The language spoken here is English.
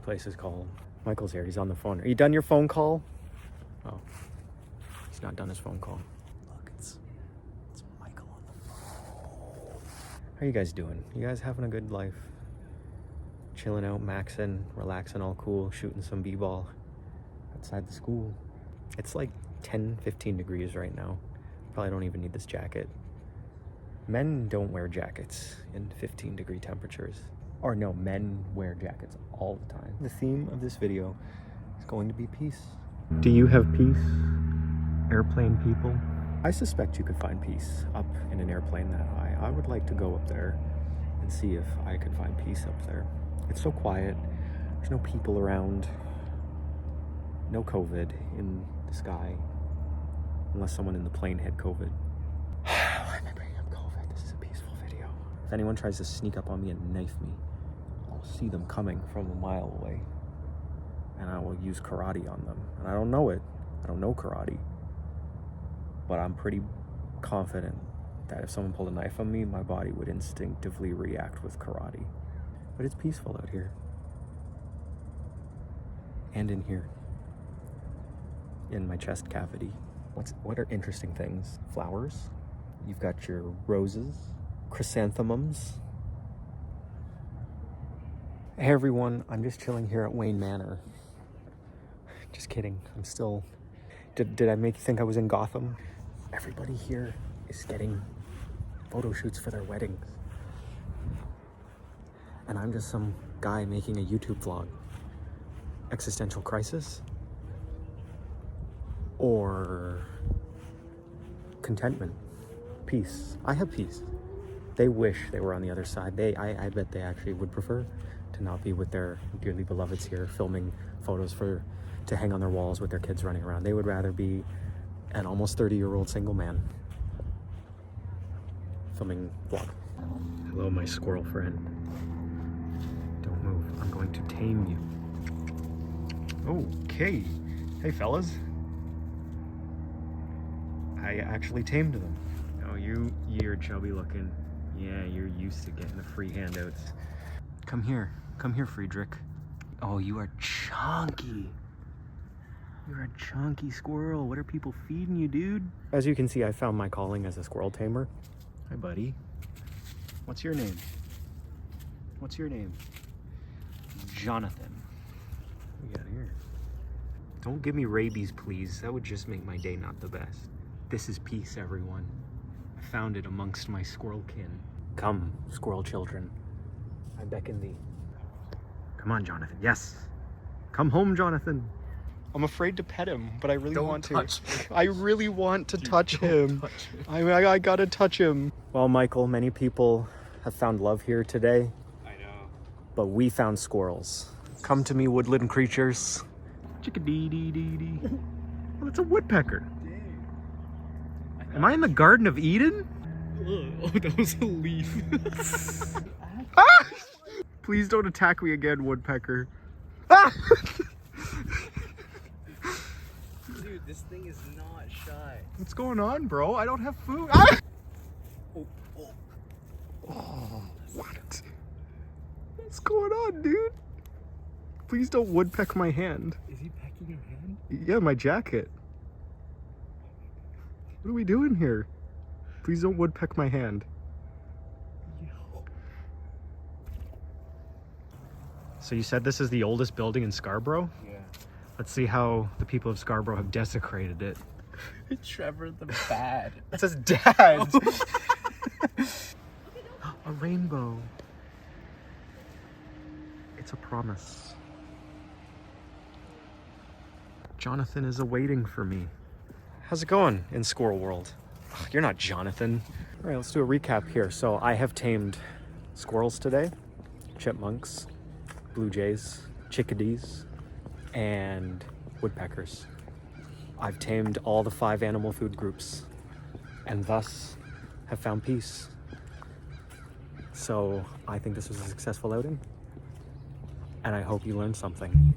place is called. Michael's here. He's on the phone. Are you done your phone call? Oh, he's not done his phone call. Look, it's Michael on the phone. How you guys doing? You guys having a good life? Chilling out, maxing, relaxing, all cool, shooting some b-ball outside the school. It's like 10-15 degrees right now. Probably don't even need this jacket. Men don't wear jackets in 15-degree temperatures. Or no, men wear jackets all the time. The theme of this video is going to be peace. Do you have peace, airplane people? I suspect you could find peace up in an airplane that high. I would like to go up there and see if I could find peace up there. It's so quiet. There's no people around. No COVID in the sky. Unless someone in the plane had COVID. Why am I bringing up COVID? This is a peaceful video. If anyone tries to sneak up on me and knife me, I'll see them coming from a mile away. And I will use karate on them. And I don't know it. I don't know karate. But I'm pretty confident that if someone pulled a knife on me, my body would instinctively react with karate. But it's peaceful out here. And in here. In my chest cavity. What are interesting things? Flowers. You've got your roses, chrysanthemums. Hey everyone, I'm just chilling here at Wayne Manor. Just kidding. I'm still... Did I make you think I was in Gotham? Everybody here is getting photo shoots for their weddings. And I'm just some guy making a YouTube vlog. Existential crisis? Or contentment, peace. I have peace. They wish they were on the other side. I bet they actually would prefer to not be with their dearly beloveds here, filming photos to hang on their walls with their kids running around. They would rather be an almost 30-year-old single man filming vlog. Hello, my squirrel friend. Don't move. I'm going to tame you. Okay. Hey, fellas. I actually tamed them. Oh, you're chubby looking. Yeah, you're used to getting the free handouts. Come here, Friedrich. Oh, you are chunky. You're a chunky squirrel. What are people feeding you, dude? As you can see, I found my calling as a squirrel tamer. Hi, buddy. What's your name? What's your name? Jonathan. What we got here? Don't give me rabies, please. That would just make my day not the best. This is peace, everyone. I found it amongst my squirrel kin. Come, squirrel children. I beckon thee. Come on, Jonathan. Yes. Come home, Jonathan. I'm afraid to pet him, but I really want to. I really want to touch him. I gotta touch him. Well, Michael, many people have found love here today. I know. But we found squirrels. Come to me, woodland creatures. Chickadee-dee-dee-dee. Well, it's a woodpecker. Am I in the Garden of Eden? Oh, that was a leaf. Ah! Please don't attack me again, woodpecker. Ah! Dude, this thing is not shy. What's going on, bro? I don't have food. Ah! Oh, what? What's going on, dude? Please don't woodpeck my hand. Is he pecking your hand? Yeah, my jacket. What are we doing here? Please don't woodpeck my hand. Yo. So you said this is the oldest building in Scarborough? Yeah. Let's see how the people of Scarborough have desecrated it. Trevor the Bad. It says dad. A rainbow. It's a promise. Jonathan is awaiting for me. How's it going in squirrel world? Ugh, you're not Jonathan. All right, let's do a recap here. So I have tamed squirrels today, chipmunks, blue jays, chickadees, and woodpeckers. I've tamed all the 5 animal food groups and thus have found peace. So I think this was a successful outing and I hope you learned something.